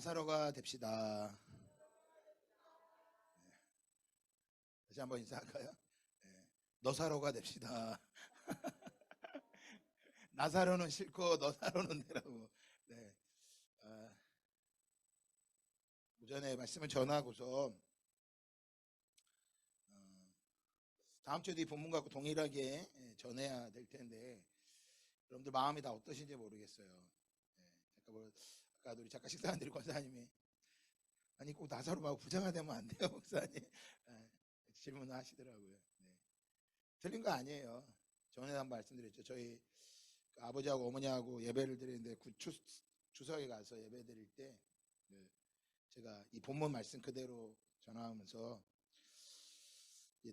나사로가 됩시다. 다시 한번 인사할까요? 너사로가 됩시다. 나사로는 싫고 너사로는 되라고. 네. 오전에 말씀을 전하고서 다음 주에도 이 본문 갖고 동일하게 전해야 될 텐데 여러분들 마음이 다 어떠신지 모르겠어요. 아까 우리 작가 식사한들이 권사님이 아니 꼭 나사로하고 부자가 되면 안 돼요 목사님 질문을 하시더라고요. 틀린 거 아니에요. 전에 한번 말씀드렸죠. 저희 아버지하고 어머니하고 예배를 드리는데 추석에 가서 예배 드릴 때 제가 이 본문 말씀 그대로 전하면서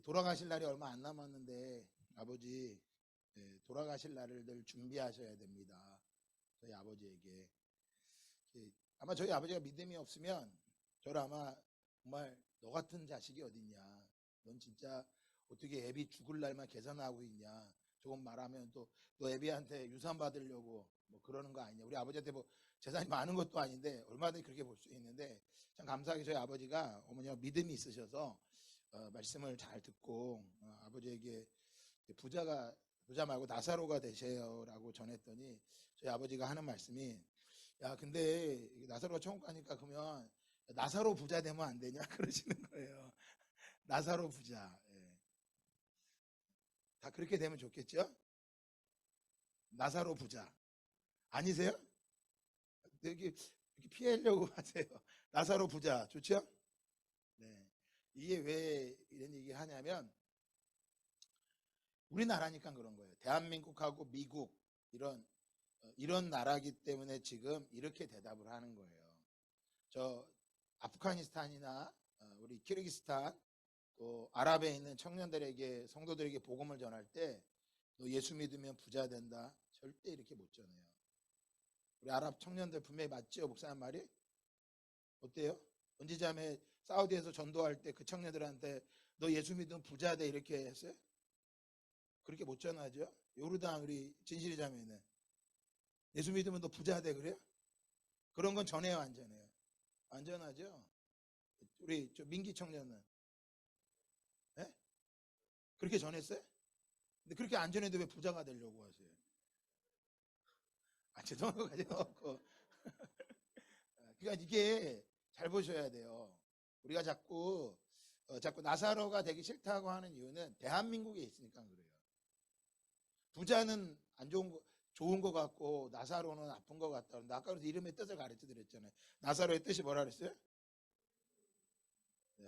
돌아가실 날이 얼마 안 남았는데 아버지 돌아가실 날을 늘 준비하셔야 됩니다. 저희 아버지에게. 아마 저희 아버지가 믿음이 없으면 저를 아마 정말 너 같은 자식이 어딨냐, 넌 진짜 어떻게 애비 죽을 날만 계산하고 있냐, 조금 말하면 또 너 애비한테 유산 받으려고 뭐 그러는 거 아니냐. 우리 아버지한테 뭐 재산이 많은 것도 아닌데 얼마든지 그렇게 볼 수 있는데 참 감사하게 저희 아버지가 어머니가 믿음이 있으셔서 말씀을 잘 듣고 아버지에게 부자 말고 나사로가 되세요라고 전했더니 저희 아버지가 하는 말씀이 야 근데 나사로가 천국 가니까 그러면 나사로 부자 되면 안 되냐 그러시는 거예요. 나사로 부자. 다 그렇게 되면 좋겠죠? 나사로 부자 아니세요? 이렇게 피하려고 하세요. 나사로 부자 좋죠? 네. 이게 왜 이런 얘기 하냐면 우리나라니까 그런 거예요. 대한민국하고 미국 이런 나라기 때문에 지금 이렇게 대답을 하는 거예요. 저 아프가니스탄이나 우리 키르기스탄 또 아랍에 있는 청년들에게 성도들에게 복음을 전할 때 너 예수 믿으면 부자 된다 절대 이렇게 못 전해요. 우리 아랍 청년들 분명히 맞죠? 목사님 말이? 어때요? 언제자매 사우디에서 전도할 때 그 청년들한테 너 예수 믿으면 부자 돼 이렇게 했어요? 그렇게 못 전하죠? 요르단 우리 진실이 자매는 예수 믿으면 너 부자 돼 그래요? 그런 건 전해요 안 전해요? 안 전하죠? 우리 저 민기 청년은 네? 그렇게 전했어요? 근데 그렇게 안 전해도 왜 부자가 되려고 하세요? 죄송한 거 가지고 없고 그러니까 이게 잘 보셔야 돼요. 우리가 자꾸 나사로가 되기 싫다고 하는 이유는 대한민국에 있으니까 그래요. 부자는 안 좋은 거 같고 나사로는 나쁜 거 같다. 근데 아까 그래서 이름의 뜻을 가르쳐 드렸잖아요. 나사로의 뜻이 뭐라 그랬어요?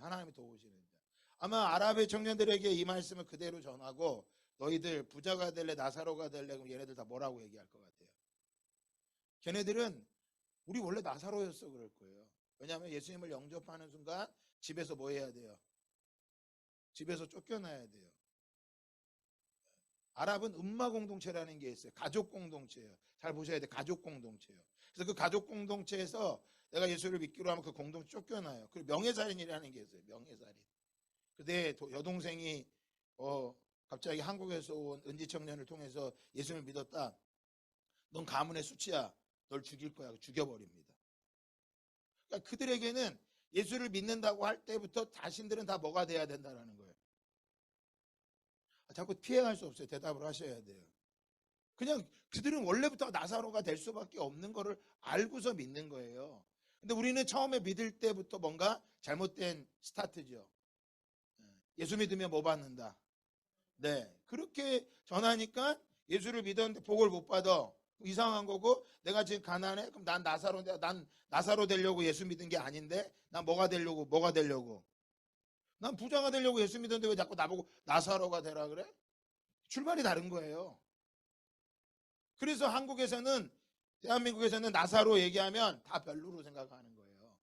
하나님이 도우시는 자. 아마 아랍의 청년들에게 이 말씀을 그대로 전하고 너희들 부자가 될래 나사로가 될래 그럼 얘네들 다 뭐라고 얘기할 것 같아요? 걔네들은 우리 원래 나사로였어 그럴 거예요. 왜냐하면 예수님을 영접하는 순간 집에서 뭐 해야 돼요? 집에서 쫓겨나야 돼요. 아랍은 음마 공동체라는 게 있어요. 가족 공동체예요. 잘 보셔야 돼요. 가족 공동체예요. 그래서 그 가족 공동체에서 내가 예수를 믿기로 하면 그 공동체 쫓겨나요. 그리고 명예살인이라는 게 있어요. 명예살인. 내 여동생이 갑자기 한국에서 온 은지 청년을 통해서 예수를 믿었다. 넌 가문의 수치야. 널 죽일 거야. 죽여버립니다. 그러니까 그들에게는 예수를 믿는다고 할 때부터 자신들은 다 뭐가 돼야 된다는 거예요. 자꾸 피해갈 수 없어요. 대답을 하셔야 돼요. 그냥 그들은 원래부터 나사로가 될 수밖에 없는 거를 알고서 믿는 거예요. 근데 우리는 처음에 믿을 때부터 뭔가 잘못된 스타트죠. 예수 믿으면 뭐 받는다. 네, 그렇게 전하니까 예수를 믿었는데 복을 못 받아. 이상한 거고 내가 지금 가난해? 그럼 난 나사로인데 난 나사로 되려고 예수 믿은 게 아닌데 난 뭐가 되려고 난 부자가 되려고 예수 믿었는데 왜 자꾸 나보고 나사로가 되라 그래? 출발이 다른 거예요. 그래서 대한민국에서는 나사로 얘기하면 다 별로로 생각하는 거예요.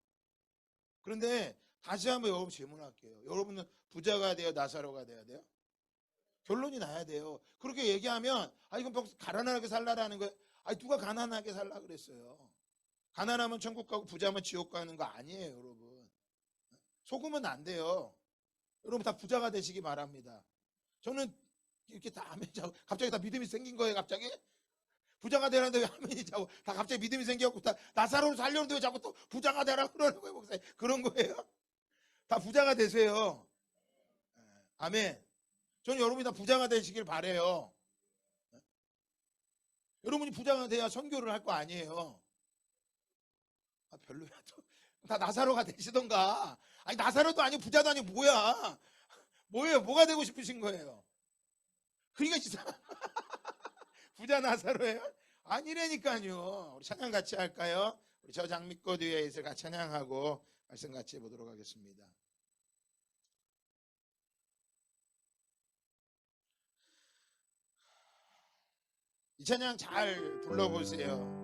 그런데 다시 한번 여러분 질문할게요. 여러분은 부자가 돼요? 나사로가 돼야 돼요? 결론이 나야 돼요. 그렇게 얘기하면 이건 가난하게 살라라는 거예요. 누가 가난하게 살라 그랬어요? 가난하면 천국 가고 부자면 지옥 가는 거 아니에요, 여러분. 속으면 안 돼요. 여러분 다 부자가 되시기 바랍니다. 저는 이렇게 다 갑자기 다 믿음이 생긴 거예요, 갑자기? 부자가 되라는데 왜 아멘이 자꾸 다 갑자기 믿음이 생겨갖고 다 나사로를 살려는데 왜 자꾸 또 부자가 되라 그러는 거예요, 목사님? 그런 거예요? 다 부자가 되세요. 아멘. 저는 여러분이 다 부자가 되시길 바래요. 여러분이 부자가 돼야 선교를 할 거 아니에요. 별로야. 다 나사로가 되시던가. 아니 나사로도 아니고 부자도 아니고 뭐야? 뭐예요? 뭐가 되고 싶으신 거예요? 그러니까 진짜 부자 나사로예요? 아니라니까요. 우리 찬양 같이 할까요? 우리 저 장미꽃 위에 있을 같이 찬양하고 말씀 같이 해보도록 하겠습니다. 이 찬양 잘 불러보세요.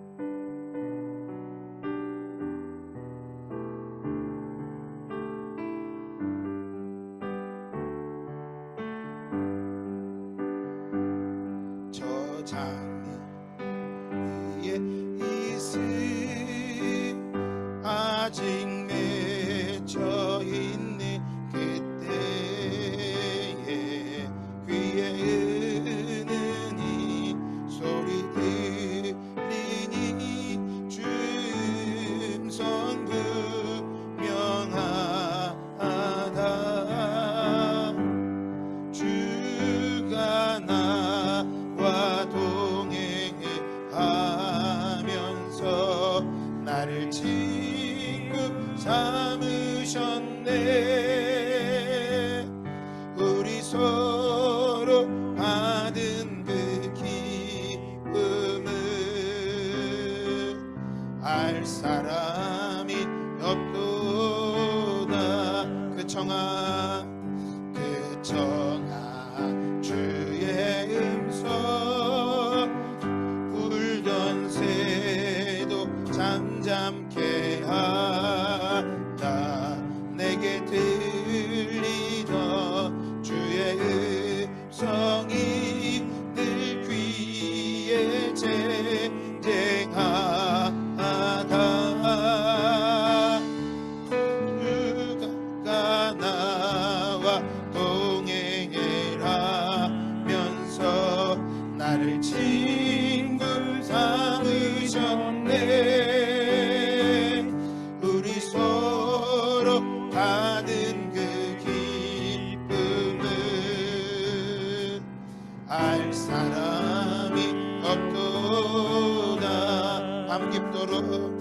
저 장미 위에 있을 아직 맺혀 있는 그때에 귀에 은은히 소리 들리니 주 음성 분명하다. 주가 나와 동행해 하면서 나를 친구 삼으셨네. 우리 서로 받은 그 기쁨을 알 사람이 없도다. 그 청아 주의 음성 울던 새도 잠잠케 한다. 내게 들리던 주의 음성이 늘 귀에 쟁쟁하다. 주가 나와 동행하면서 나를 친구 삼으셨네. 우리 서로 받은 그 기쁨을 알 사람이 없도다. 밤 깊도록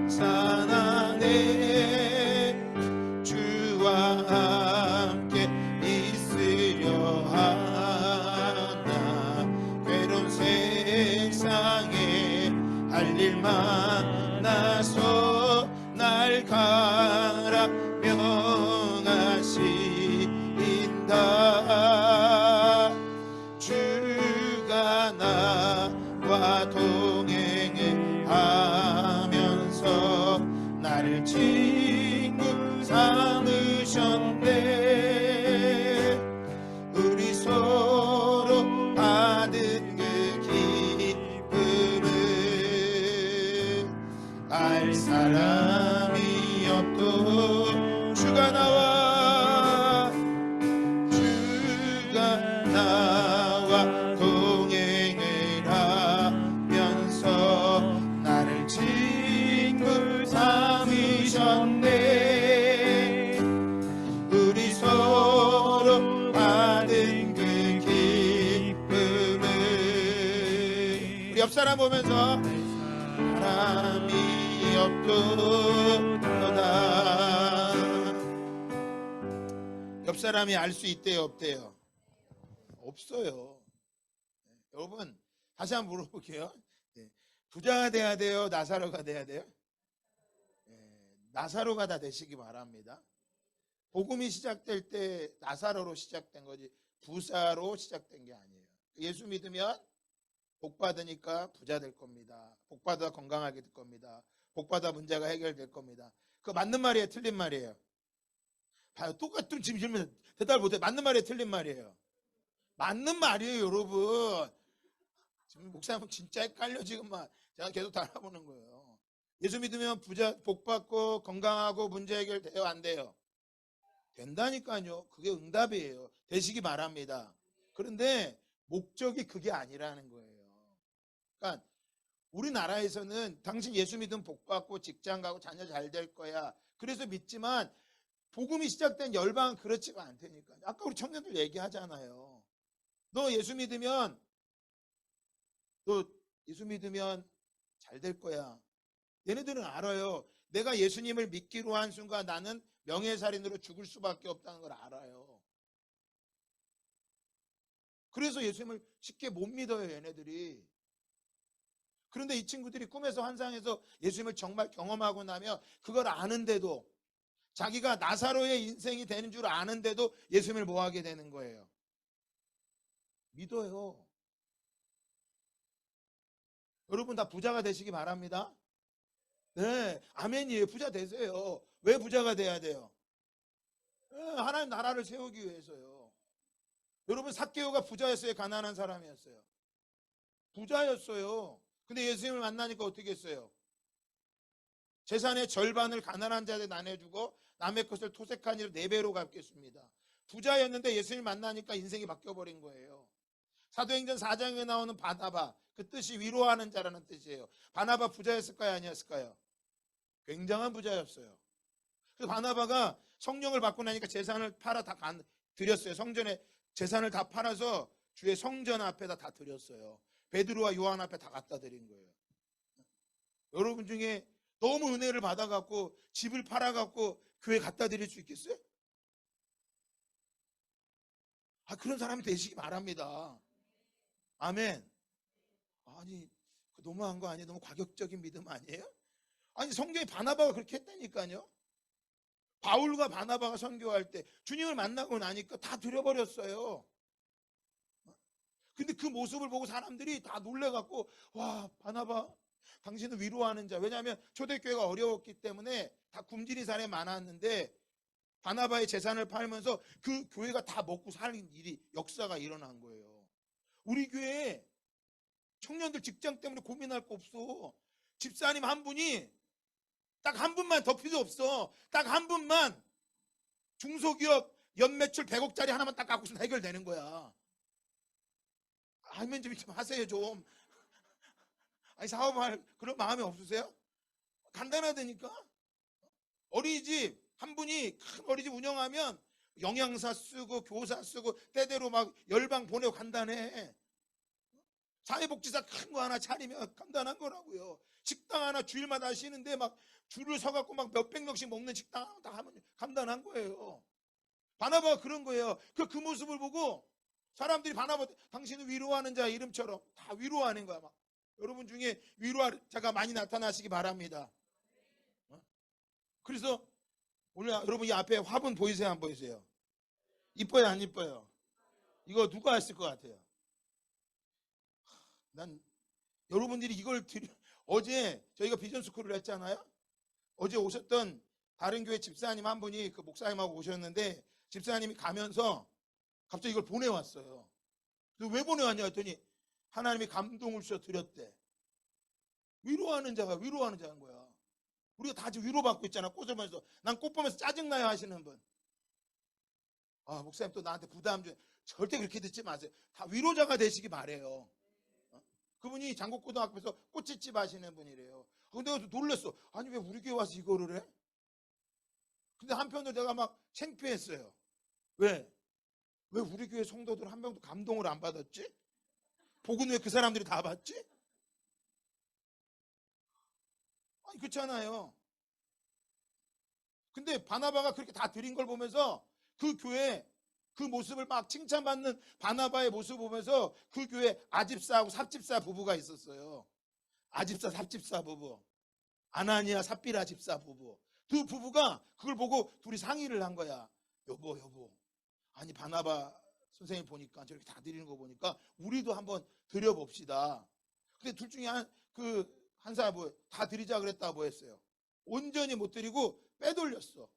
산 안에 주와 함께 있으려 하나. 괴로운 세상에 할 일 많아서 날 가라 명하신다. 주가 나와 동행해 하면서 나를 친구 삼으셨네. 우리 서로 받은 그 기쁨을 알 사람이 없도. 주가 나와 동행을 하면서 나를 친구 삼으셨네. 우리 서로 받은 그 기쁨을 우리 옆 사람 보면서 사람이 없도다. 옆 사람이 알 수 있대요, 없대요? 없어요. 여러분 다시 한번 물어볼게요. 부자가 돼야 돼요, 나사로가 돼야 돼요? 나사로가 다 되시기 바랍니다. 복음이 시작될 때 나사로로 시작된 거지 부자로 시작된 게 아니에요. 예수 믿으면 복 받으니까 부자 될 겁니다. 복 받아 건강하게 될 겁니다. 복 받아 문제가 해결될 겁니다. 그거 맞는 말이에요, 틀린 말이에요? 봐요, 똑같은 지금 질문 대답을 못해. 맞는 말이에요, 틀린 말이에요? 맞는 말이에요, 여러분. 지금 목사님은 진짜 헷갈려. 지금만 제가 계속 달아보는 거예요. 예수 믿으면 부자 복 받고 건강하고 문제 해결 돼요, 안 돼요? 된다니까요. 그게 응답이에요. 되시기 바랍니다. 그런데 목적이 그게 아니라는 거예요. 그러니까 우리나라에서는 당신 예수 믿으면 복 받고 직장 가고 자녀 잘 될 거야. 그래서 믿지만 복음이 시작된 열방은 그렇지가 않다니까. 아까 우리 청년들 얘기하잖아요. 너 예수 믿으면 잘 될 거야. 얘네들은 알아요. 내가 예수님을 믿기로 한 순간 나는 명예살인으로 죽을 수밖에 없다는 걸 알아요. 그래서 예수님을 쉽게 못 믿어요, 얘네들이. 그런데 이 친구들이 꿈에서 환상에서 예수님을 정말 경험하고 나면 그걸 아는데도, 자기가 나사로의 인생이 되는 줄 아는데도 예수님을 뭐 하게 되는 거예요? 믿어요. 여러분 다 부자가 되시기 바랍니다. 네, 아멘이에요. 부자 되세요. 왜 부자가 돼야 돼요? 네, 하나님 나라를 세우기 위해서요. 여러분 삭개오가 부자였어요? 가난한 사람이었어요? 부자였어요. 근데 예수님을 만나니까 어떻게 했어요? 재산의 절반을 가난한 자한테 나눠주고 남의 것을 토색한 이로 4배로 갚겠습니다. 부자였는데 예수님을 만나니까 인생이 바뀌어버린 거예요. 사도행전 4장에 나오는 바나바, 그 뜻이 위로하는 자라는 뜻이에요. 바나바 부자였을까요? 아니었을까요? 굉장한 부자였어요. 그 바나바가 성령을 받고 나니까 재산을 팔아 다 드렸어요. 성전에 재산을 다 팔아서 주의 성전 앞에다 다 드렸어요. 베드로와 요한 앞에 다 갖다 드린 거예요. 여러분 중에 너무 은혜를 받아갖고 집을 팔아갖고 교회 갖다 드릴 수 있겠어요? 그런 사람이 되시기 바랍니다. 아멘. 아니, 너무한 거 아니에요? 너무 과격적인 믿음 아니에요? 아니, 성경에 바나바가 그렇게 했다니까요. 바울과 바나바가 선교할 때 주님을 만나고 나니까 다 드려버렸어요. 근데 그 모습을 보고 사람들이 다 놀래갖고, 와, 바나바, 당신은 위로하는 자. 왜냐하면 초대교회가 어려웠기 때문에 다 굶주린 사람이 많았는데 바나바의 재산을 팔면서 그 교회가 다 먹고 사는 일이, 역사가 일어난 거예요. 우리 교회에 청년들 직장 때문에 고민할 거 없어. 집사님 한 분이 딱 한 분만 더 필요 없어. 딱 한 분만 중소기업 연매출 100억짜리 하나만 딱 갖고 있으면 해결되는 거야. 아니면 좀 하세요 좀. 아니 사업할 그런 마음이 없으세요? 간단하다니까. 어린이집 한 분이 큰 어린이집 운영하면 영양사 쓰고 교사 쓰고 때대로 막 열방 보내고 간단해. 사회복지사 큰 거 하나 차리면 간단한 거라고요. 식당 하나 주일마다 하시는데 막 줄을 서갖고 막 몇백 명씩 먹는 식당 다 하면 간단한 거예요. 바나바가 그런 거예요. 그 모습을 보고 사람들이 바나바, 당신은 위로하는 자 이름처럼 다 위로하는 거야. 막 여러분 중에 위로할 자가 많이 나타나시기 바랍니다. 그래서 오늘 여러분 이 앞에 화분 보이세요? 안 보이세요? 이뻐요? 안 이뻐요? 이거 누가 했을 것 같아요? 난 여러분들이 이걸 어제 저희가 비전 스쿨을 했잖아요. 어제 오셨던 다른 교회 집사님 한 분이 그 목사님하고 오셨는데 집사님이 가면서 갑자기 이걸 보내왔어요. 그래서 왜 보내왔냐 했더니 하나님이 감동을 주셔 드렸대. 위로하는 자가 위로하는 자인 거야. 우리가 다 지금 위로받고 있잖아. 꽃을 보면서. 난 꽃 보면서 짜증나요 하시는 분. 목사님 또 나한테 부담 줘. 절대 그렇게 듣지 마세요. 다 위로자가 되시기 바래요. 그분이 장곡고등학교에서 꽃집 하시는 분이래요. 근데 내가 놀랐어. 아니 왜 우리 교회 와서 이거를 해? 근데 한편으로 내가 막 창피했어요. 왜 우리 교회 성도들 한 명도 감동을 안 받았지? 복은 왜 그 사람들이 다 받지? 아니 그렇잖아요. 근데 바나바가 그렇게 다 드린 걸 보면서 그 교회 그 모습을 막 칭찬받는 바나바의 모습을 보면서 그 교회 아집사하고 삽집사 부부가 있었어요. 아집사 삽집사 부부, 아나니아 삽비라 집사 부부. 두 부부가 그걸 보고 둘이 상의를 한 거야. 여보 아니 바나바 선생님 보니까 저렇게 다 드리는 거 보니까 우리도 한번 드려봅시다. 근데 둘 중에 한 사람 다 드리자 그랬다 뭐 했어요? 온전히 못 드리고 빼돌렸어.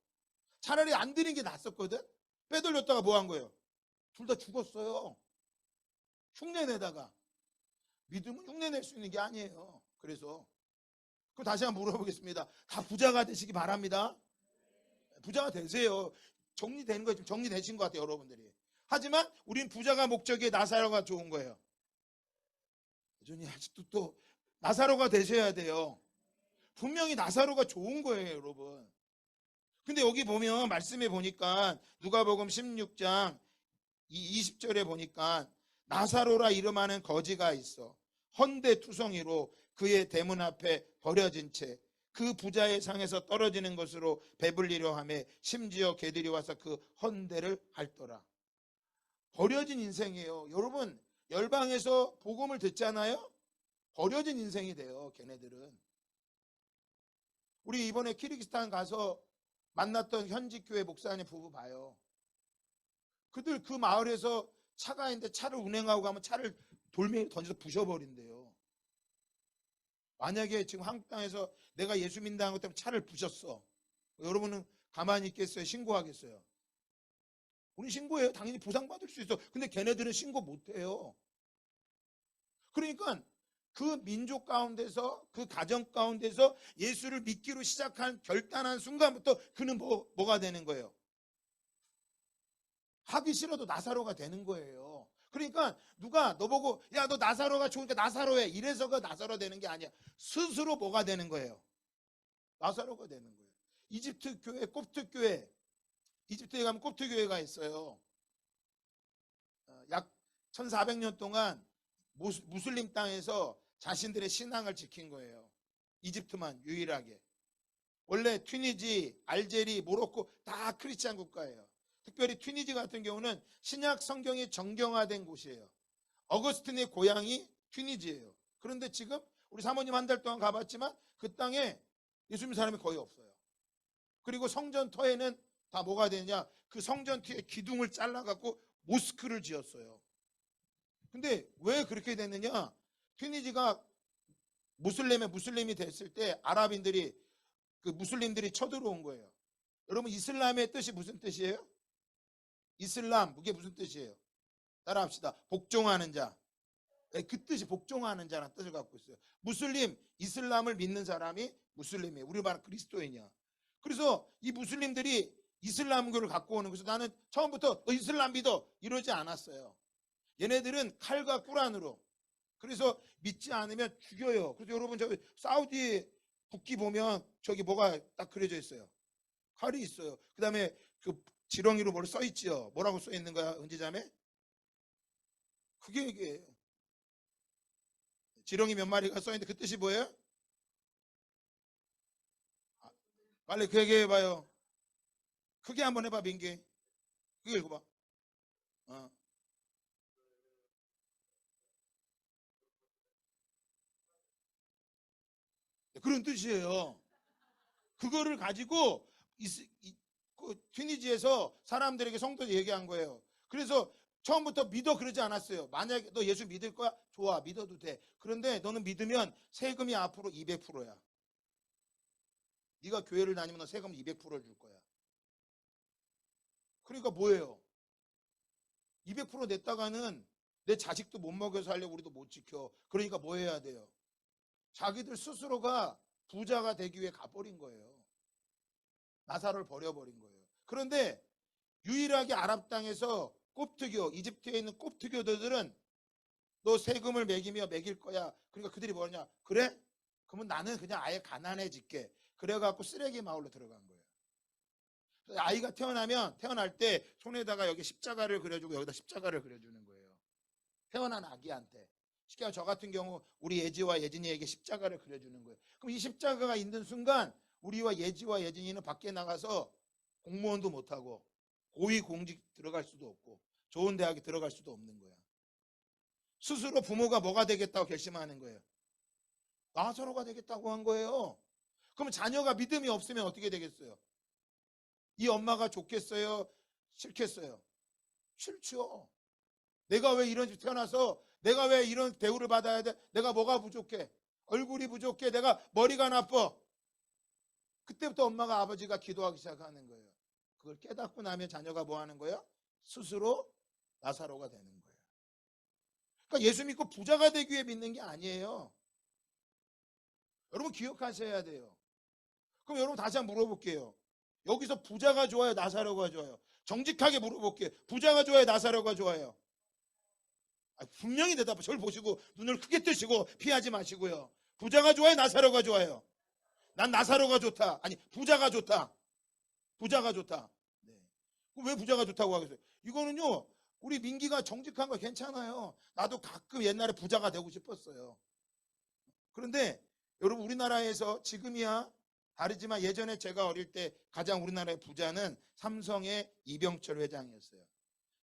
차라리 안 드린 게 낫었거든. 빼돌렸다가 뭐 한 거예요? 둘 다 죽었어요. 흉내내다가. 믿음은 흉내낼 수 있는 게 아니에요. 그래서 그럼 다시 한번 물어보겠습니다. 다 부자가 되시기 바랍니다. 부자가 되세요. 정리되는 거예요. 지금 정리되신 것 같아요, 여러분들이. 하지만 우린 부자가 목적이에 나사로가 좋은 거예요. 여전히 아직도 또 나사로가 되셔야 돼요. 분명히 나사로가 좋은 거예요, 여러분. 근데 여기 보면 말씀에 보니까 누가복음 16장 20절에 보니까 나사로라 이름하는 거지가 있어 헌데투성이로 그의 대문 앞에 버려진 채 그 부자의 상에서 떨어지는 것으로 배불리려 하며 심지어 개들이 와서 그 헌데를 핥더라. 버려진 인생이에요. 여러분, 열방에서 복음을 듣잖아요. 버려진 인생이 돼요, 걔네들은. 우리 이번에 키르기스탄 가서 만났던 현직 교회 목사님 부부 봐요. 그들 그 마을에서 차가 있는데 차를 운행하고 가면 차를 돌멩이로 던져서 부셔버린대요. 만약에 지금 한국 땅에서 내가 예수 믿는다는 것 때문에 차를 부셨어. 여러분은 가만히 있겠어요? 신고하겠어요? 우리 신고해요. 당연히 보상받을 수 있어. 근데 걔네들은 신고 못해요. 그러니까 그 민족 가운데서, 그 가정 가운데서 예수를 믿기로 시작한 결단한 순간부터 그는 뭐가 되는 거예요? 하기 싫어도 나사로가 되는 거예요. 그러니까 누가 너 보고 야 너 나사로가 좋으니까 나사로해 이래서가 나사로 되는 게 아니야. 스스로 뭐가 되는 거예요? 나사로가 되는 거예요. 이집트 교회, 콥트 교회, 이집트에 가면 콥트 교회가 있어요. 약 1400년 동안 무슬림 땅에서 자신들의 신앙을 지킨 거예요. 이집트만 유일하게. 원래 튀니지, 알제리, 모로코 다 크리스찬 국가예요. 특별히 튀니지 같은 경우는 신약 성경이 정경화된 곳이에요. 어거스틴의 고향이 튀니지예요. 그런데 지금 우리 사모님 한 달 동안 가봤지만 그 땅에 예수 믿는 사람이 거의 없어요. 그리고 성전터에는 다 뭐가 되느냐, 그 성전터에 기둥을 잘라갖고 모스크를 지었어요. 근데 왜 그렇게 됐느냐, 튀니지가 무슬림이 됐을 때 아랍인들이, 그 무슬림들이 쳐들어온 거예요. 여러분, 이슬람의 뜻이 무슨 뜻이에요? 이슬람, 그게 무슨 뜻이에요? 따라합시다. 복종하는 자. 그 뜻이 복종하는 자라는 뜻을 갖고 있어요. 무슬림, 이슬람을 믿는 사람이 무슬림이에요. 우리 말 그리스도인이야. 그래서 이 무슬림들이 이슬람교를 갖고 오는 것에서 나는 처음부터 너 이슬람 믿어 이러지 않았어요. 얘네들은 칼과 꾸란으로. 그래서 믿지 않으면 죽여요. 그래서 여러분 저기 사우디 국기 보면 저기 뭐가 딱 그려져 있어요. 칼이 있어요. 그 다음에 그 지렁이로 뭘 써 있지요. 뭐라고 써 있는 거야, 은지자매? 그게 이게 지렁이 몇 마리가 써 있는데 그 뜻이 뭐예요? 빨리 그 얘기 해봐요. 크게 한번 해봐, 민기. 그게 읽어봐. 어. 그런 뜻이에요. 그거를 가지고 그 튀니지에서 사람들에게 성도들 얘기한 거예요. 그래서 처음부터 믿어 그러지 않았어요. 만약에 너 예수 믿을 거야? 좋아, 믿어도 돼. 그런데 너는 믿으면 세금이 앞으로 200%야. 네가 교회를 다니면 너 세금 200%를 줄 거야. 그러니까 뭐예요? 200% 냈다가는 내 자식도 못 먹여서 하려고 우리도 못 지켜. 그러니까 뭐 해야 돼요? 자기들 스스로가 부자가 되기 위해 가버린 거예요. 나사를 버려버린 거예요. 그런데 유일하게 아랍 땅에서 콥트교, 이집트에 있는 콥트교도들은 너 세금을 매기며 매길 거야. 그러니까 그들이 뭐냐? 그래? 그러면 나는 그냥 아예 가난해질게. 그래갖고 쓰레기 마을로 들어간 거예요. 아이가 태어날 때 손에다가 여기 십자가를 그려주고 여기다 십자가를 그려주는 거예요. 태어난 아기한테. 쉽게 말하면 저 같은 경우 우리 예지와 예진이에게 십자가를 그려주는 거예요. 그럼 이 십자가가 있는 순간 우리와 예지와 예진이는 밖에 나가서 공무원도 못하고 고위 공직 들어갈 수도 없고 좋은 대학에 들어갈 수도 없는 거야. 스스로 부모가 뭐가 되겠다고 결심하는 거예요? 나사로가 되겠다고 한 거예요. 그럼 자녀가 믿음이 없으면 어떻게 되겠어요? 이 엄마가 좋겠어요? 싫겠어요? 싫죠. 내가 왜 이런 집 태어나서 내가 왜 이런 대우를 받아야 돼? 내가 뭐가 부족해? 얼굴이 부족해? 내가 머리가 나빠? 그때부터 엄마가 아버지가 기도하기 시작하는 거예요. 그걸 깨닫고 나면 자녀가 뭐 하는 거예요? 스스로 나사로가 되는 거예요. 그러니까 예수 믿고 부자가 되기 위해 믿는 게 아니에요. 여러분 기억하셔야 돼요. 그럼 여러분 다시 한번 물어볼게요. 여기서 부자가 좋아요? 나사로가 좋아요? 정직하게 물어볼게요. 부자가 좋아요, 나사로가 좋아요? 분명히 대답해. 저를 보시고 눈을 크게 뜨시고 피하지 마시고요. 부자가 좋아요, 나사로가 좋아요? 난 나사로가 좋다. 아니, 부자가 좋다. 부자가 좋다. 네. 왜 부자가 좋다고 하겠어요? 이거는요, 우리 민기가 정직한 거 괜찮아요. 나도 가끔 옛날에 부자가 되고 싶었어요. 그런데 여러분, 우리나라에서 지금이야 다르지만 예전에 제가 어릴 때 가장 우리나라의 부자는 삼성의 이병철 회장이었어요.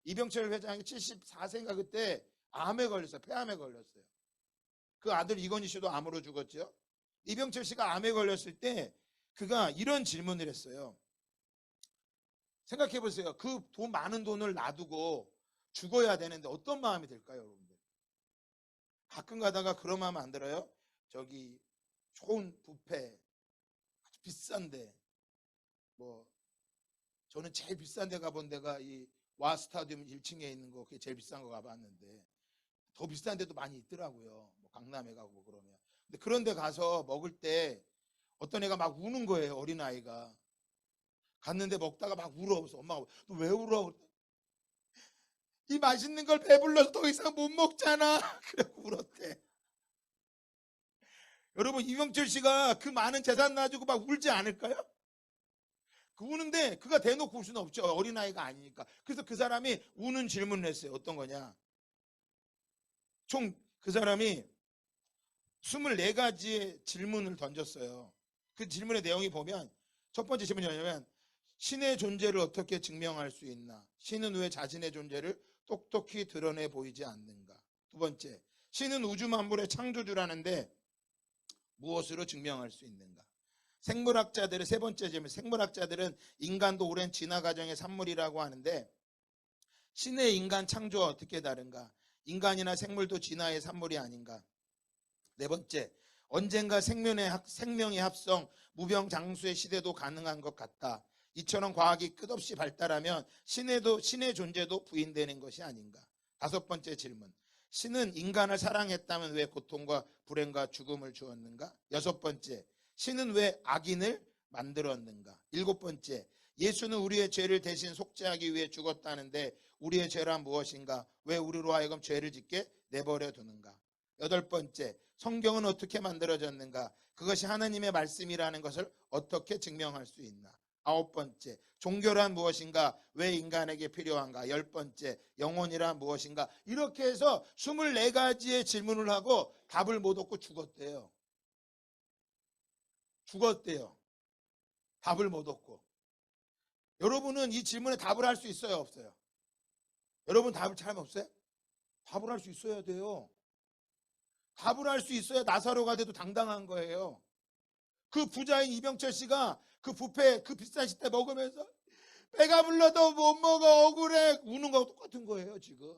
이병철 회장이 74세인가 그때 암에 걸렸어요. 폐암에 걸렸어요. 그 아들 이건희 씨도 암으로 죽었죠. 이병철 씨가 암에 걸렸을 때 그가 이런 질문을 했어요. 생각해 보세요. 그 돈 많은 돈을 놔두고 죽어야 되는데 어떤 마음이 들까요, 여러분들? 가끔 가다가 그런 마음 안 들어요? 저기 좋은 뷔페 아주 비싼데, 뭐 저는 제일 비싼 데 가본 데가 이 와 스타디움 1층에 있는 거, 그게 제일 비싼 거 가봤는데 더 비싼 데도 많이 있더라고요. 뭐 강남에 가고 그러면. 근데 그런 데 가서 먹을 때 어떤 애가 막 우는 거예요. 어린아이가 갔는데 먹다가 막 울어. 그래서 엄마가 너 왜 울어? 이 맛있는 걸 배불러서 더 이상 못 먹잖아. 그래고 울었대. 여러분, 이병철 씨가 그 많은 재산 놔주고 막 울지 않을까요? 그 우는데 그가 대놓고 울 수는 없죠. 어린아이가 아니니까. 그래서 그 사람이 우는 질문을 했어요. 어떤 거냐? 총 그 사람이 24가지의 질문을 던졌어요. 그 질문의 내용이 보면 첫 번째 질문이 뭐냐면, 신의 존재를 어떻게 증명할 수 있나? 신은 왜 자신의 존재를 똑똑히 드러내 보이지 않는가? 두 번째, 신은 우주 만물의 창조주라는데 무엇으로 증명할 수 있는가? 생물학자들의 세 번째 질문, 생물학자들은 인간도 오랜 진화 과정의 산물이라고 하는데 신의 인간 창조와 어떻게 다른가? 인간이나 생물도 진화의 산물이 아닌가? 네 번째, 언젠가 생명의 합성, 무병장수의 시대도 가능한 것 같다. 이처럼 과학이 끝없이 발달하면 신의 존재도 부인되는 것이 아닌가? 다섯 번째 질문, 신은 인간을 사랑했다면 왜 고통과 불행과 죽음을 주었는가? 여섯 번째, 신은 왜 악인을 만들었는가? 일곱 번째, 예수는 우리의 죄를 대신 속죄하기 위해 죽었다는데 우리의 죄란 무엇인가? 왜 우리로 하여금 죄를 짓게 내버려 두는가? 여덟 번째, 성경은 어떻게 만들어졌는가? 그것이 하나님의 말씀이라는 것을 어떻게 증명할 수 있나? 아홉 번째, 종교란 무엇인가? 왜 인간에게 필요한가? 열 번째, 영혼이란 무엇인가? 이렇게 해서 24가지의 질문을 하고 답을 못 얻고 죽었대요. 죽었대요. 답을 못 얻고. 여러분은 이 질문에 답을 할 수 있어요, 없어요? 여러분 답을 잘 없어요? 답을 할 수 있어야 돼요. 답을 할 수 있어야 나사로가 돼도 당당한 거예요. 그 부자인 이병철 씨가 그 뷔페 그 비싼 식대 먹으면서 배가 불러도 못 먹어 억울해 우는 거하고 똑같은 거예요 지금.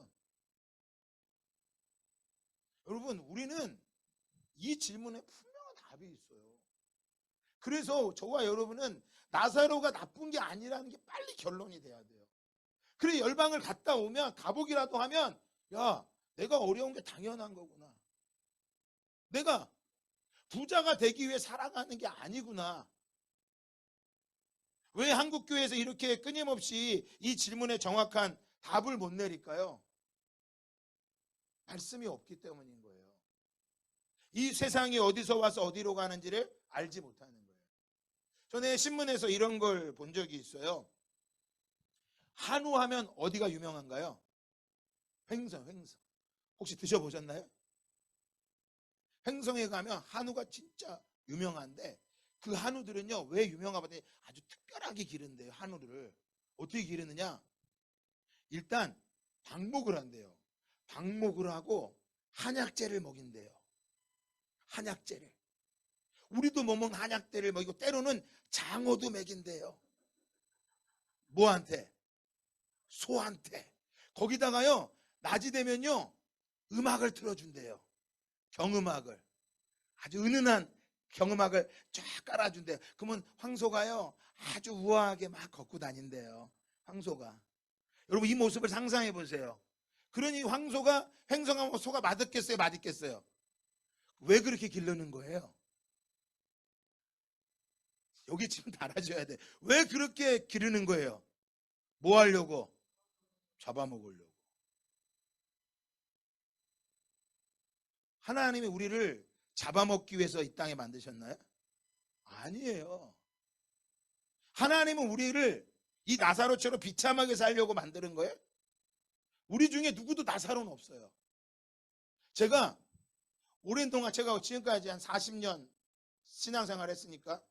여러분, 우리는 이 질문에 분명한 답이 있어요. 그래서 저와 여러분은 나사로가 나쁜 게 아니라는 게 빨리 결론이 돼야 돼요. 그래, 열방을 갔다 오면 가보기라도 하면, 야, 내가 어려운 게 당연한 거구나. 내가 부자가 되기 위해 살아가는 게 아니구나. 왜 한국교회에서 이렇게 끊임없이 이 질문에 정확한 답을 못 내릴까요? 말씀이 없기 때문인 거예요. 이 세상이 어디서 와서 어디로 가는지를 알지 못하는 거예요. 전에 신문에서 이런 걸 본 적이 있어요. 한우 하면 어디가 유명한가요? 횡성. 혹시 드셔보셨나요? 횡성에 가면 한우가 진짜 유명한데 그 한우들은요, 왜 유명하다니 아주 특별하게 기른대요. 한우를 어떻게 기르느냐? 일단 방목을 한대요. 방목을 하고 한약재를 먹인대요. 한약재를. 우리도 못 먹는 한약재를 먹이고 때로는 장어도 먹인대요. 뭐한테? 소한테. 거기다가요, 낮이 되면요 음악을 틀어준대요. 경음악을. 아주 은은한 경음악을 쫙 깔아준대요. 그러면 황소가요 아주 우아하게 막 걷고 다닌대요. 황소가. 여러분, 이 모습을 상상해 보세요. 그러니 황소가 횡성하면 소가 맛있겠어요, 맛있겠어요? 왜 그렇게 기르는 거예요? 여기 지금 달아줘야 돼. 왜 그렇게 기르는 거예요? 뭐 하려고? 잡아먹으려고. 하나님이 우리를 잡아먹기 위해서 이 땅에 만드셨나요? 아니에요. 하나님은 우리를 이 나사로처럼 비참하게 살려고 만드는 거예요. 우리 중에 누구도 나사로는 없어요. 제가 오랜 동안, 제가 지금까지 한 40년 신앙생활 했으니까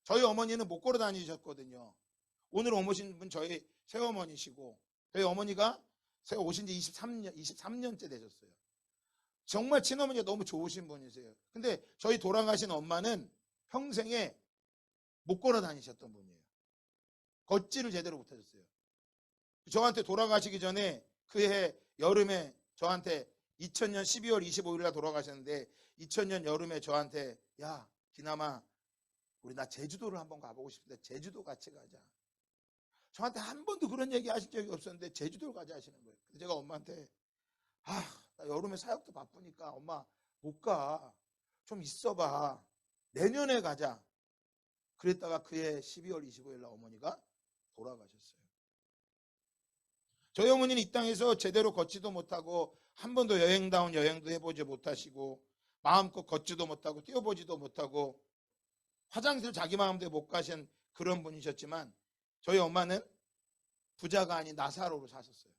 저희 어머니는 못 걸어 다니셨거든요. 오늘 오신 분 저희 새어머니시고, 저희 어머니가 제가 오신 지 23년째 되셨어요. 정말 친어머니가 너무 좋으신 분이세요. 근데 저희 돌아가신 엄마는 평생에 못 걸어 다니셨던 분이에요. 걷지를 제대로 못 하셨어요. 저한테 돌아가시기 전에 그해 여름에 저한테 2000년 12월 25일 날 돌아가셨는데 2000년 여름에 저한테 야 기남아 우리 나 제주도를 한번 가보고 싶은데 제주도 같이 가자. 저한테 한 번도 그런 얘기 하신 적이 없었는데 제주도를 가자 하시는 거예요. 그래서 제가 엄마한테 나 여름에 사역도 바쁘니까 엄마 못 가. 좀 있어봐. 내년에 가자. 그랬다가 그해 12월 25일 날 어머니가 돌아가셨어요. 저희 어머니는 이 땅에서 제대로 걷지도 못하고 한 번도 여행다운 여행도 해보지 못하시고 마음껏 걷지도 못하고 뛰어보지도 못하고 화장실 자기 마음대로 못 가신 그런 분이셨지만 저희 엄마는 부자가 아닌 나사로로 사셨어요.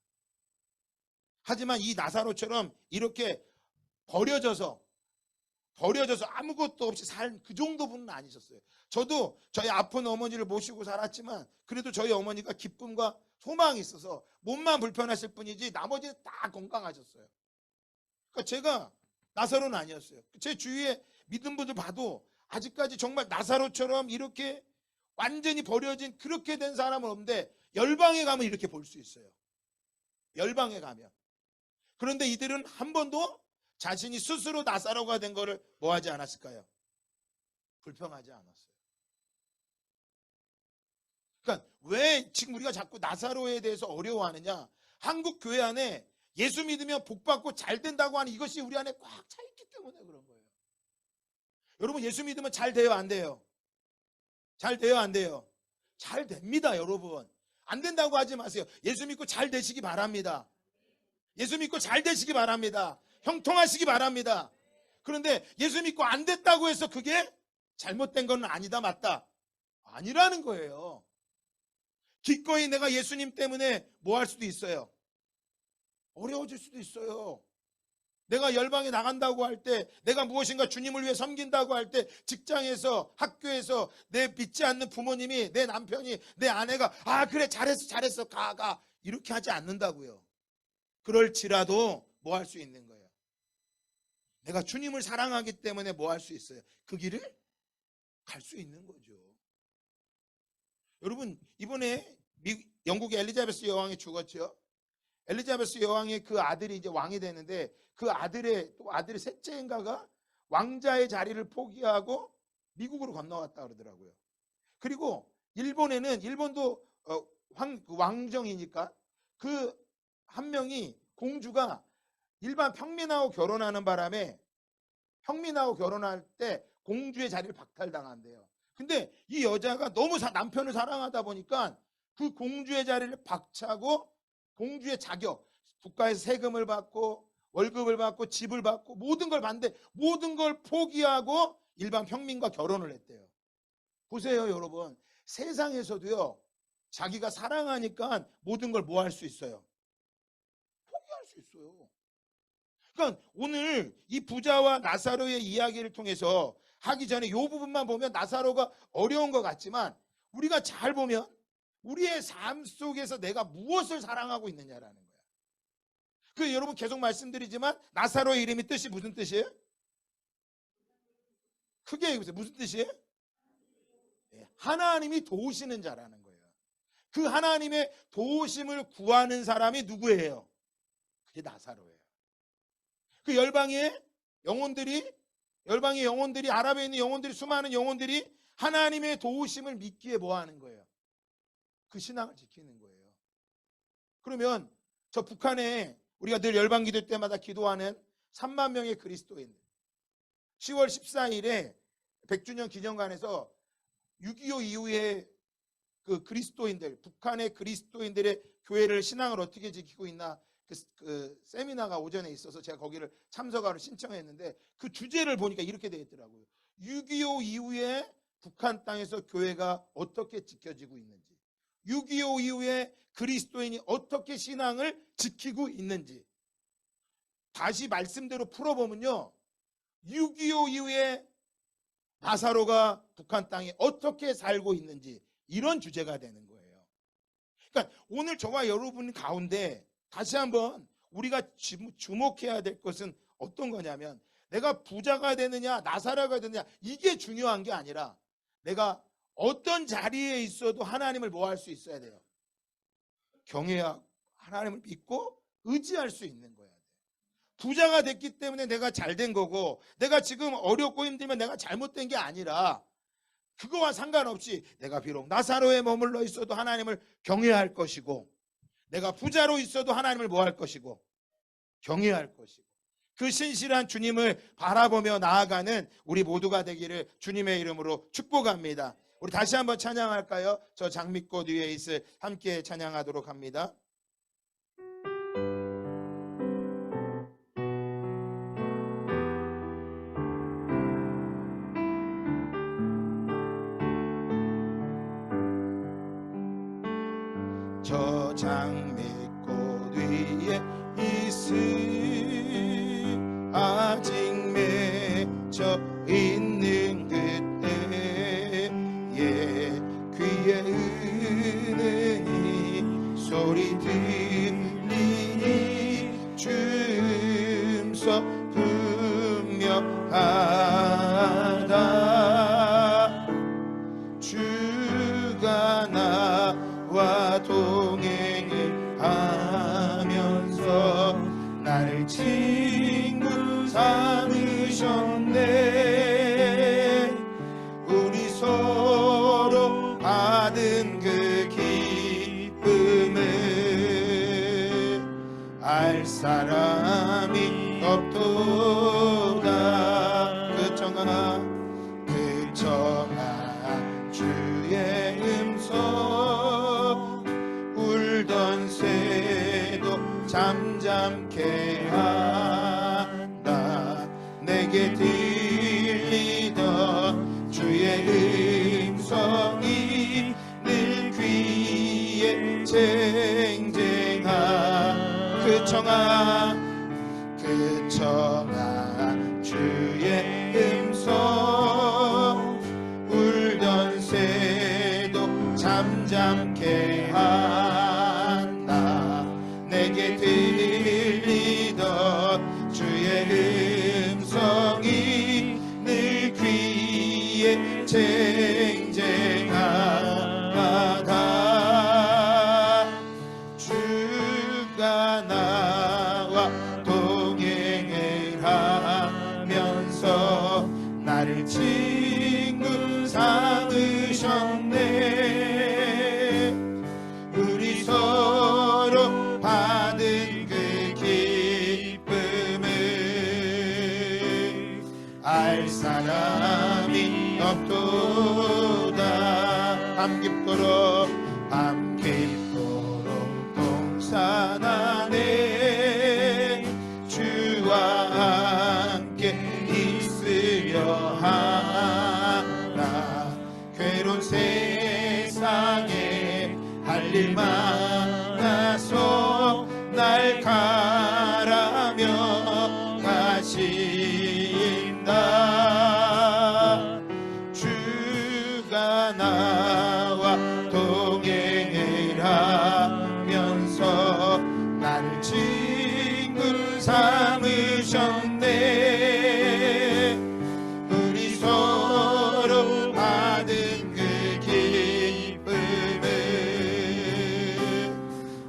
하지만 이 나사로처럼 이렇게 버려져서 아무것도 없이 살 그 정도 분은 아니셨어요. 저도 저희 아픈 어머니를 모시고 살았지만 그래도 저희 어머니가 기쁨과 소망이 있어서 몸만 불편하실 뿐이지 나머지는 다 건강하셨어요. 그러니까 제가 나사로는 아니었어요. 제 주위에 믿은 분들 봐도 아직까지 정말 나사로처럼 이렇게 완전히 버려진 그렇게 된 사람은 없는데 열방에 가면 이렇게 볼 수 있어요. 열방에 가면. 그런데 이들은 한 번도 자신이 스스로 나사로가 된 거를 뭐 하지 않았을까요? 불평하지 않았어요. 그러니까 왜 지금 우리가 자꾸 나사로에 대해서 어려워하느냐? 한국 교회 안에 예수 믿으면 복 받고 잘 된다고 하는 이것이 우리 안에 꽉 차 있기 때문에 그런 거예요. 여러분 예수 믿으면 잘 돼요, 안 돼요? 잘 돼요, 안 돼요? 잘 됩니다, 여러분. 안 된다고 하지 마세요. 예수 믿고 잘 되시기 바랍니다. 예수 믿고 잘 되시기 바랍니다. 형통하시기 바랍니다. 그런데 예수 믿고 안 됐다고 해서 그게 잘못된 건 아니다, 맞다? 아니라는 거예요. 기꺼이 내가 예수님 때문에 뭐 할 수도 있어요. 어려워질 수도 있어요. 내가 열방에 나간다고 할 때, 내가 무엇인가 주님을 위해 섬긴다고 할 때, 직장에서, 학교에서 내 믿지 않는 부모님이, 내 남편이, 내 아내가 그래 잘했어 가 이렇게 하지 않는다고요. 그럴지라도 뭐 할 수 있는 거예요. 내가 주님을 사랑하기 때문에 뭐 할 수 있어요. 그 길을 갈 수 있는 거죠. 여러분 이번에 영국의 엘리자베스 여왕이 죽었죠. 엘리자베스 여왕의 그 아들이 이제 왕이 되는데 그 아들의 셋째인가가 왕자의 자리를 포기하고 미국으로 건너왔다 그러더라고요. 그리고 일본도 왕정이니까 그 한 명이 공주가 일반 평민하고 결혼하는 바람에 평민하고 결혼할 때 공주의 자리를 박탈당한대요. 근데 이 여자가 너무 남편을 사랑하다 보니까 그 공주의 자리를 박차고 공주의 자격, 국가에서 세금을 받고 월급을 받고 집을 받고 모든 걸 받는데 모든 걸 포기하고 일반 평민과 결혼을 했대요. 보세요, 여러분. 세상에서도요, 자기가 사랑하니까 모든 걸 뭐 할 수 있어요? 포기할 수 있어요. 그러니까 오늘 이 부자와 나사로의 이야기를 통해서 하기 전에 이 부분만 보면 나사로가 어려운 것 같지만 우리가 잘 보면 우리의 삶 속에서 내가 무엇을 사랑하고 있느냐라는 거야. 그 여러분 계속 말씀드리지만 나사로의 이름이 뜻이 무슨 뜻이에요? 크게 얘기해보세요. 무슨 뜻이에요? 하나님이 도우시는 자라는 거예요. 그 하나님의 도우심을 구하는 사람이 누구예요? 그게 나사로예요. 그 열방의 영혼들이 아랍에 있는 영혼들이 수많은 영혼들이 하나님의 도우심을 믿기에 뭐 하는 거예요? 그 신앙을 지키는 거예요. 그러면 저 북한에 우리가 늘 열방 기도 때마다 기도하는 3만 명의 그리스도인들 10월 14일에 100주년 기념관에서 6.25 이후에 그 그리스도인들, 북한의 그리스도인들의 교회를 신앙을 어떻게 지키고 있나 그 세미나가 오전에 있어서 제가 거기를 참석하러 신청했는데 그 주제를 보니까 이렇게 되어 있더라고요. 6.25 이후에 북한 땅에서 교회가 어떻게 지켜지고 있는지, 6.25 이후에 그리스도인이 어떻게 신앙을 지키고 있는지. 다시 말씀대로 풀어보면요, 6.25 이후에 나사로가 북한 땅에 어떻게 살고 있는지, 이런 주제가 되는 거예요. 그러니까 오늘 저와 여러분 가운데 다시 한번 우리가 주목해야 될 것은 어떤 거냐면, 내가 부자가 되느냐 나사로가 되느냐 이게 중요한 게 아니라, 내가 어떤 자리에 있어도 하나님을 뭐 할 수 있어야 돼요? 경외하고 하나님을 믿고 의지할 수 있는 거야. 부자가 됐기 때문에 내가 잘된 거고, 내가 지금 어렵고 힘들면 내가 잘못된 게 아니라, 그거와 상관없이 내가 비록 나사로에 머물러 있어도 하나님을 경외할 것이고, 내가 부자로 있어도 하나님을 뭐 할 것이고 경외할 것이고, 그 신실한 주님을 바라보며 나아가는 우리 모두가 되기를 주님의 이름으로 축복합니다. 우리 다시 한번 찬양할까요? 저 장미꽃 위에 있을 함께 찬양하도록 합니다. 저 장미꽃 위에 있을 아직 맺혀 있는 그때에 귀에 은은히 소리 들리니 춤서 분명하다. 주가 나와 동행을 하면서 나를 친구 삼으셨네. 우리 서로 받은 그 기쁨을 알 사람이 없도다. 그 청아 주의 음성, 울던 새도 잠잠케 한다. 내게 들리던 주의 음성이 늘 귀에 쟁쟁한 그 청아 주의 음성, 울던 새도 잠잠케 한다. 내게 들리던 주의 음성이 늘 귀에 쟁쟁하다. 주가 나와 동행을 하면서 나를 친구 삼으셨네. 우리 서로 받은 그 기쁨을 알 사람이 없도다. 밤 깊도록 동산 안에 주와 함께 있으려 하나. 괴로운 세상에 할 일 많아서 날 가라며 가신다. 주가 나와 동행을 하면서 나를 친구 삼으셨네. 우리 서로 받은 그 기쁨을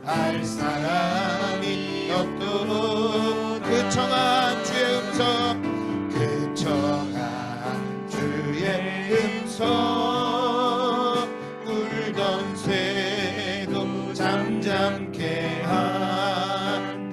알 사람이 없도록 그 청한 주의 음성, 그 청한 주의 음성, 울던 새도 잠잠케 한다.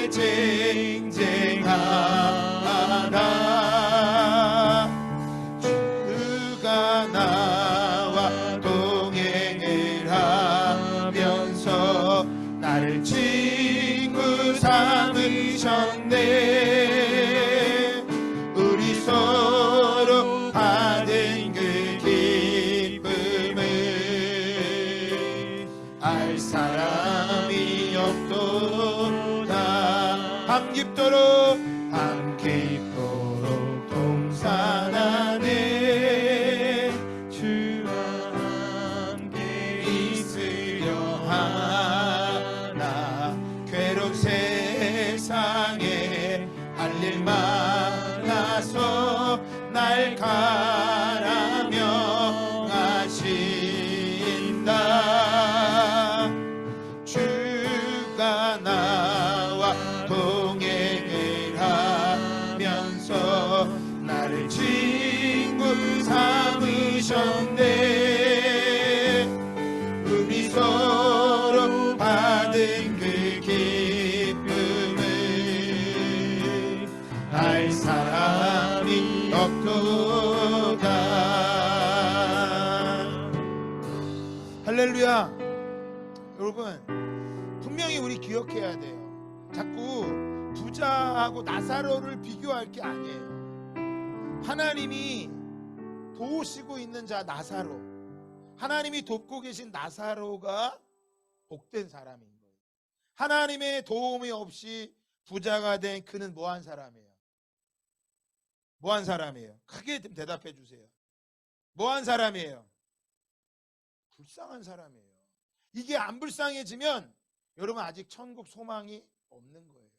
나의 쟁쟁하다. 주가 나와 동행을 하면서 나를 친구 삼으셨네. 우리 서로 받은 그 기쁨을 알 사람이 없도다. 밤 깊도록 동산하네. 주와 함께 있으려 하나. 괴로운 세상에 할 일 많아서 날 가라명하신다. 주가 나와 동행을 하면서 나를 친구 삼으셨네. 우리 서로 받은 그 기쁨을 알 사람이 없도다. 할렐루야. 여러분, 분명히 우리 기억해야 돼요. 자꾸 부자하고 나사로를 비교할 게 아니에요. 하나님이 도우시고 있는 자 나사로, 하나님이 돕고 계신 나사로가 복된 사람인 거예요. 하나님의 도움이 없이 부자가 된 그는 뭐한 사람이에요? 뭐한 사람이에요? 크게 좀 대답해 주세요. 뭐한 사람이에요? 불쌍한 사람이에요. 이게 안 불쌍해지면 여러분 아직 천국 소망이 없는 거예요.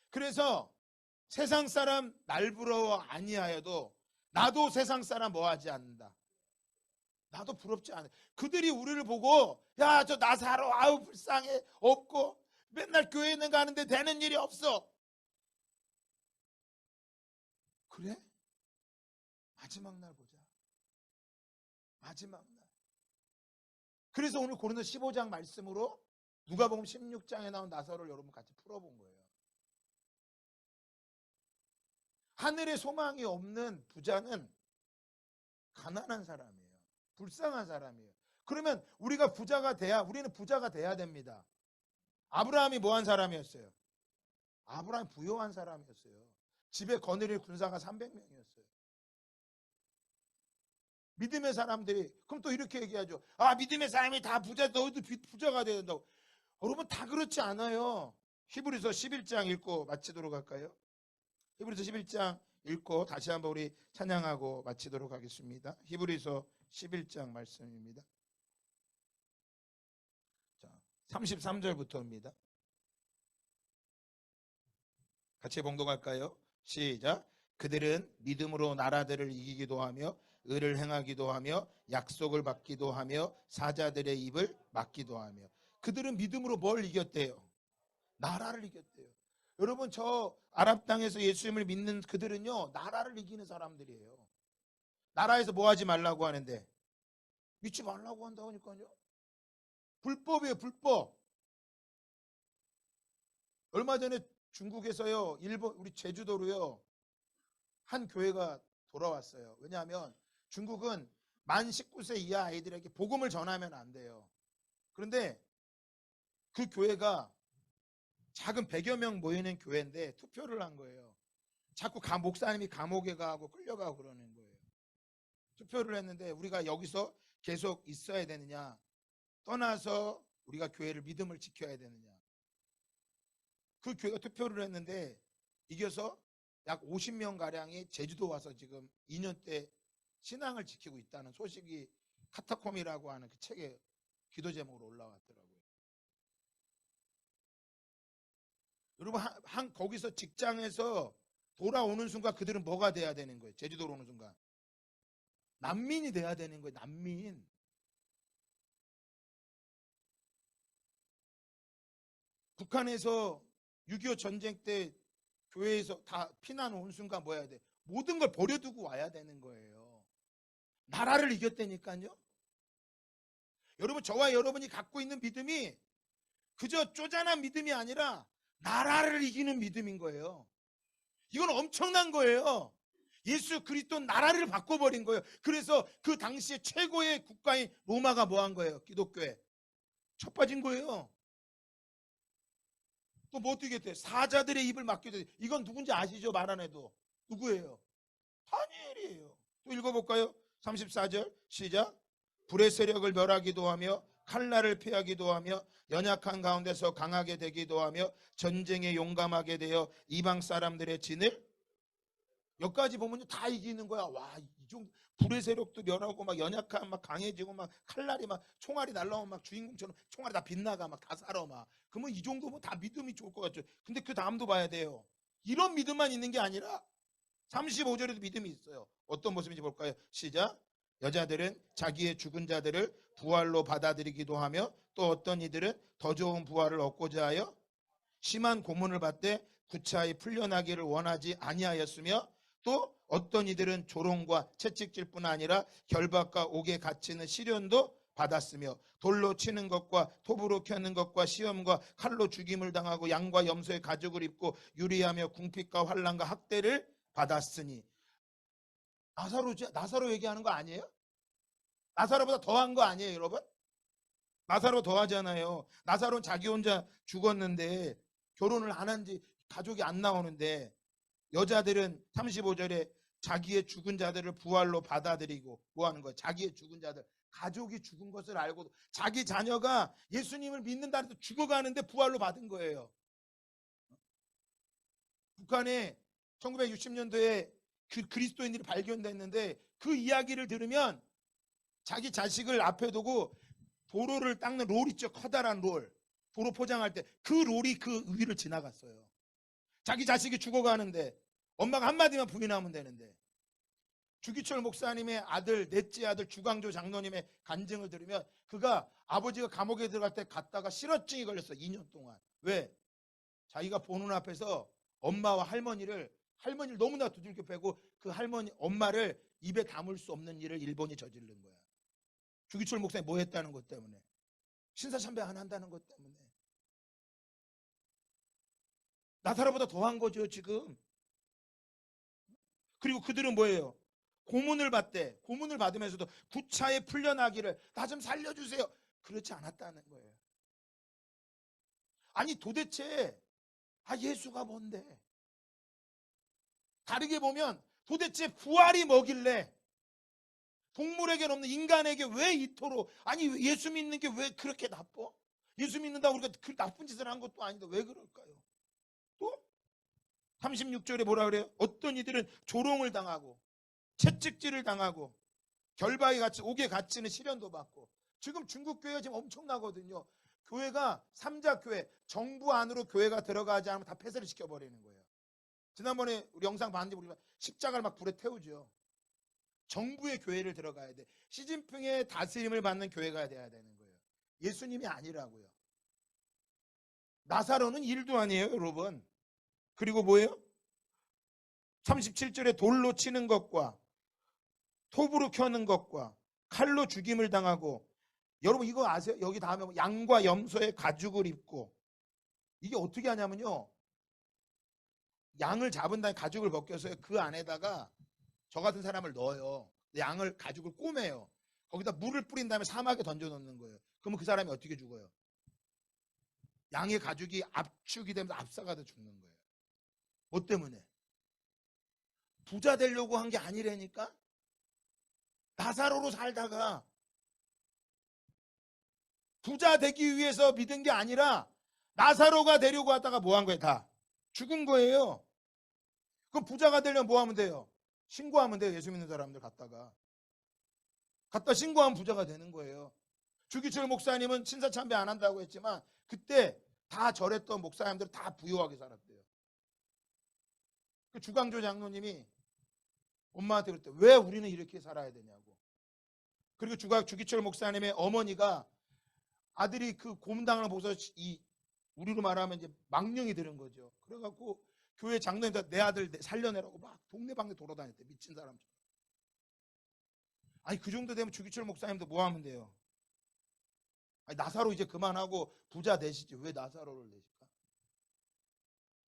그래서 세상 사람 날 부러워 아니하여도 나도 세상 사람 뭐하지 않는다. 나도 부럽지 않아. 그들이 우리를 보고 야, 저 나사로 아우 불쌍해 없고 맨날 교회는 가는데 되는 일이 없어. 그래? 마지막 날 보자. 마지막 날. 그래서 오늘 고린도 15장 말씀으로 누가복음 16장에 나온 나사로를 여러분 같이 풀어본 거예요. 하늘에 소망이 없는 부자는 가난한 사람이에요. 불쌍한 사람이에요. 그러면 우리가 우리는 부자가 돼야 됩니다. 아브라함이 뭐한 사람이었어요? 아브라함이 부유한 사람이었어요. 집에 거느릴 군사가 300명이었어요. 믿음의 사람들이 그럼 또 이렇게 얘기하죠. 아, 믿음의 사람이 다 부자, 너희도 부자가 돼야 된다고. 여러분 다 그렇지 않아요. 히브리서 11장 읽고 마치도록 할까요? 히브리서 11장 읽고 다시 한번 우리 찬양하고 마치도록 하겠습니다. 히브리서 11장 말씀입니다. 자, 33절부터입니다. 같이 봉독할까요? 시작. 그들은 믿음으로 나라들을 이기기도 하며 의를 행하기도 하며 약속을 받기도 하며 사자들의 입을 막기도 하며. 그들은 믿음으로 뭘 이겼대요? 나라를 이겼대요. 여러분, 저 아랍 땅에서 예수님을 믿는 그들은요, 나라를 이기는 사람들이에요. 나라에서 뭐 하지 말라고 하는데 믿지 말라고 한다니까요. 불법이에요, 불법. 얼마 전에 중국에서요, 일본 우리 제주도로요, 한 교회가 돌아왔어요. 왜냐하면 중국은 만 19세 이하 아이들에게 복음을 전하면 안 돼요. 그런데 그 교회가 작은 100여 명 모이는 교회인데 투표를 한 거예요. 자꾸 목사님이 감옥에 가고 끌려가고 그러는 거예요. 투표를 했는데 우리가 여기서 계속 있어야 되느냐, 떠나서 우리가 교회를 믿음을 지켜야 되느냐. 그 교회가 투표를 했는데 이겨서 약 50명 가량이 제주도 와서 지금 2년째 신앙을 지키고 있다는 소식이 카타콤이라고 하는 그 책에 기도 제목으로 올라왔더라고요. 여러분, 거기서 직장에서 돌아오는 순간 그들은 뭐가 돼야 되는 거예요? 제주도로 오는 순간 난민이 돼야 되는 거예요. 난민. 북한에서 6.25 전쟁 때 교회에서 다 피난 온 순간 뭐 해야 돼? 모든 걸 버려두고 와야 되는 거예요. 나라를 이겼다니까요. 여러분, 저와 여러분이 갖고 있는 믿음이 그저 쪼잔한 믿음이 아니라 나라를 이기는 믿음인 거예요. 이건 엄청난 거예요. 예수 그리스도 나라를 바꿔버린 거예요. 그래서 그 당시에 최고의 국가인 로마가 뭐 한 거예요? 기독교에 첫 빠진 거예요. 또 뭐 어떻게 돼? 사자들의 입을 막게 돼. 이건 누군지 아시죠? 말 안 해도. 누구예요? 다니엘이에요. 또 읽어볼까요? 34절 시작. 불의 세력을 멸하기도 하며 칼날을 피하기도 하며 연약한 가운데서 강하게 되기도 하며 전쟁에 용감하게 되어 이방 사람들의 진을 여기까지 보면 다 이기는 거야. 와, 이 정도 불의 세력도 멸하고 막 연약한 막 강해지고 막 칼날이 막 총알이 날라오면 막 주인공처럼 총알이 다 빗나가 막 다 살아 막. 그러면 이 정도면 다 믿음이 좋을 것 같죠. 근데 그 다음도 봐야 돼요. 이런 믿음만 있는 게 아니라 35절에도 믿음이 있어요. 어떤 모습인지 볼까요? 시작. 여자들은 자기의 죽은 자들을 부활로 받아들이기도 하며 또 어떤 이들은 더 좋은 부활을 얻고자 하여 심한 고문을 받되 구차히 풀려나기를 원하지 아니하였으며 또 어떤 이들은 조롱과 채찍질뿐 아니라 결박과 옥에 갇히는 시련도 받았으며 돌로 치는 것과 톱으로 켜는 것과 시험과 칼로 죽임을 당하고 양과 염소의 가죽을 입고 유리하며 궁핍과 환난과 학대를 받았으니. 나사로 얘기하는 거 아니에요? 나사로보다 더한 거 아니에요, 여러분? 나사로 더하잖아요. 나사로는 자기 혼자 죽었는데 결혼을 안 한 지 가족이 안 나오는데 여자들은 35절에 자기의 죽은 자들을 부활로 받아들이고 뭐 하는 거예요? 자기의 죽은 자들, 가족이 죽은 것을 알고도 자기 자녀가 예수님을 믿는다 해서 죽어가는데 부활로 받은 거예요. 북한에 1960년도에 그리스도인들이 발견됐는데 그 이야기를 들으면 자기 자식을 앞에 두고 도로를 닦는 롤 있죠. 커다란 롤. 도로 포장할 때 그 롤이 그 위를 지나갔어요. 자기 자식이 죽어가는데 엄마가 한마디만 부인하면 되는데. 주기철 목사님의 아들, 넷째 아들 주광조 장로님의 간증을 들으면 그가 아버지가 감옥에 들어갈 때 갔다가 실어증이 걸렸어. 2년 동안. 왜? 자기가 보는 앞에서 엄마와 할머니를 너무나 두들겨 패고 그 할머니 엄마를 입에 담을 수 없는 일을 일본이 저지른 거야. 주기철 목사님 뭐 했다는 것 때문에. 신사참배 안 한다는 것 때문에. 나사로보다 더한 거죠 지금. 그리고 그들은 뭐예요? 고문을 받대. 고문을 받으면서도 구차에 풀려나기를 나 좀 살려주세요. 그렇지 않았다는 거예요. 아니 도대체 예수가 뭔데? 다르게 보면 도대체 부활이 뭐길래 동물에게는 없는 인간에게 왜 이토록 아니 예수 믿는 게 왜 그렇게 나빠? 예수 믿는다고 우리가 그 나쁜 짓을 한 것도 아닌데 왜 그럴까요? 또 36절에 뭐라 그래요? 어떤 이들은 조롱을 당하고 채찍질을 당하고 결박에 갇히 옥에 갇히는 시련도 받고. 지금 중국 교회가 지금 엄청나거든요. 교회가 삼자교회, 정부 안으로 교회가 들어가지 않으면 다 폐쇄를 시켜버리는 거예요. 지난번에 우리 영상 봤는데 우리가 십자가를 막 불에 태우죠. 정부의 교회를 들어가야 돼. 시진핑의 다스림을 받는 교회가 돼야 되는 거예요. 예수님이 아니라고요. 나사로는 일도 아니에요, 여러분. 그리고 뭐예요? 37절에 돌로 치는 것과 톱으로 켜는 것과 칼로 죽임을 당하고. 여러분 이거 아세요? 여기 다음에 양과 염소의 가죽을 입고. 이게 어떻게 하냐면요, 양을 잡은 다음에 가죽을 벗겨서 그 안에다가 저 같은 사람을 넣어요. 양을 가죽을 꼬매요. 거기다 물을 뿌린 다음에 사막에 던져 놓는 거예요. 그러면 그 사람이 어떻게 죽어요? 양의 가죽이 압축이 되면서 압사가 돼 죽는 거예요. 뭐 때문에? 부자 되려고 한 게 아니라니까. 나사로로 살다가 부자 되기 위해서 믿은 게 아니라 나사로가 되려고 하다가 뭐 한 거예요? 다 죽은 거예요. 그럼 부자가 되려면 뭐 하면 돼요? 신고하면 돼요. 예수 믿는 사람들 갖다 신고하면 부자가 되는 거예요. 주기철 목사님은 신사참배 안 한다고 했지만 그때 다 절했던 목사님들 다 부유하게 살았대요. 그 주광조 장로님이 엄마한테 그랬대. 왜 우리는 이렇게 살아야 되냐고. 그리고 주기철 목사님의 어머니가 아들이 그 고문당을 보고서 우리로 말하면 이제 망령이 들은 거죠. 그래갖고 교회 장로님들 내 아들 살려내라고 막 동네방네 돌아다녔대. 미친 사람처럼. 아니 그 정도 되면 주기철 목사님도 뭐 하면 돼요? 아니, 나사로 이제 그만하고 부자 되시지 왜 나사로를 내실까?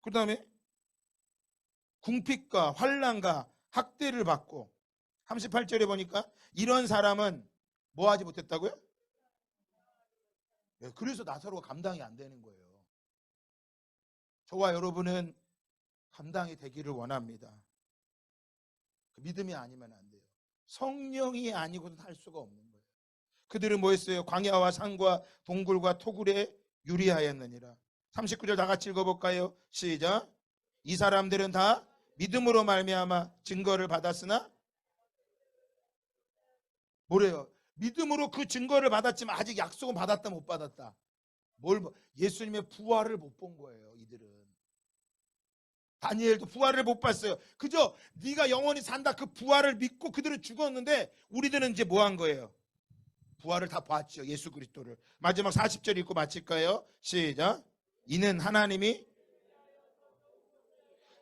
그 다음에 궁핍과 환난과 학대를 받고 38절에 보니까 이런 사람은 뭐 하지 못했다고요? 예, 그래서 나사로가 감당이 안 되는 거예요. 저와 여러분은 감당이 되기를 원합니다. 믿음이 아니면 안 돼요. 성령이 아니고는 할 수가 없는 거예요. 그들은 뭐 했어요? 광야와 산과 동굴과 토굴에 유리하였느니라. 39절 다 같이 읽어볼까요? 시작. 이 사람들은 다 믿음으로 말미암아 증거를 받았으나 뭐래요? 믿음으로 그 증거를 받았지만 아직 약속은 받았다 못 받았다. 예수님의 부활을 못 본 거예요. 이들은. 다니엘도 부활을 못 봤어요. 그저 네가 영원히 산다 그 부활을 믿고 그들은 죽었는데 우리들은 이제 뭐 한 거예요? 부활을 다 봤죠. 예수 그리스도를. 마지막 40절 읽고 마칠까요? 시작. 이는 하나님이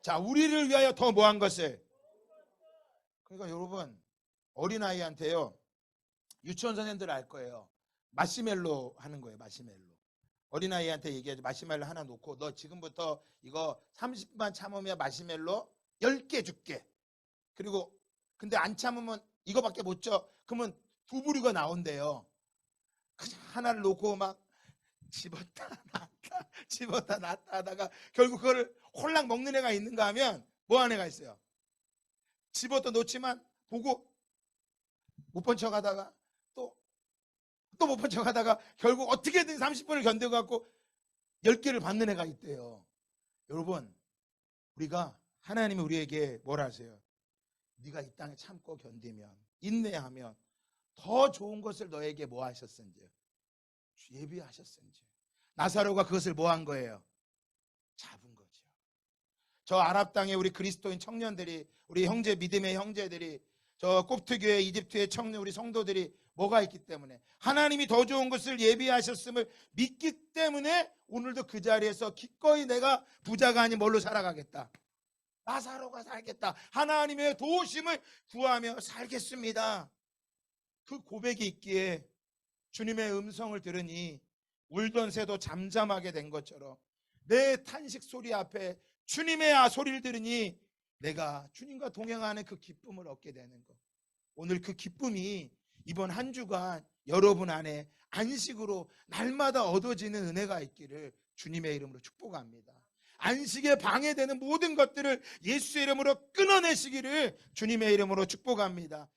자 우리를 위하여 더 뭐 한 것을. 그러니까 여러분 어린아이한테요. 유치원 선생님들 알 거예요. 마시멜로 하는 거예요. 마시멜로. 어린아이한테 얘기하지. 마시멜로 하나 놓고 너 지금부터 이거 30분만 참으면 마시멜로 10개 줄게. 그리고 근데 안 참으면 이거밖에 못 줘. 그러면 두 부류가 나온대요. 그냥 하나를 놓고 막 집었다 놨다 집었다 놨다 하다가 결국 그거를 홀랑 먹는 애가 있는가 하면 뭐 하는 애가 있어요. 집었다 놓지만 보고 못 본 척 하다가 또 못 본 척 하다가 결국 어떻게든 30분을 견뎌갖고 10개를 받는 애가 있대요. 여러분 우리가 하나님이 우리에게 뭘 하세요? 네가 이 땅에 참고 견디면 인내하면 더 좋은 것을 너에게 뭐 하셨은지 예비하셨은지. 나사로가 그것을 뭐 한 거예요? 잡은 거죠. 저 아랍 땅에 우리 그리스도인 청년들이 우리 형제 믿음의 형제들이 저 꼽트교회 이집트의 청년 우리 성도들이 뭐가 있기 때문에 하나님이 더 좋은 것을 예비하셨음을 믿기 때문에 오늘도 그 자리에서 기꺼이 내가 부자가 아닌 뭘로 살아가겠다. 나사로가 살겠다. 하나님의 도우심을 구하며 살겠습니다. 그 고백이 있기에 주님의 음성을 들으니 울던 새도 잠잠하게 된 것처럼 내 탄식 소리 앞에 주님의 소리를 들으니 내가 주님과 동행하는 그 기쁨을 얻게 되는 것. 오늘 그 기쁨이 이번 한 주간 여러분 안에 안식으로 날마다 얻어지는 은혜가 있기를 주님의 이름으로 축복합니다. 안식에 방해되는 모든 것들을 예수의 이름으로 끊어내시기를 주님의 이름으로 축복합니다.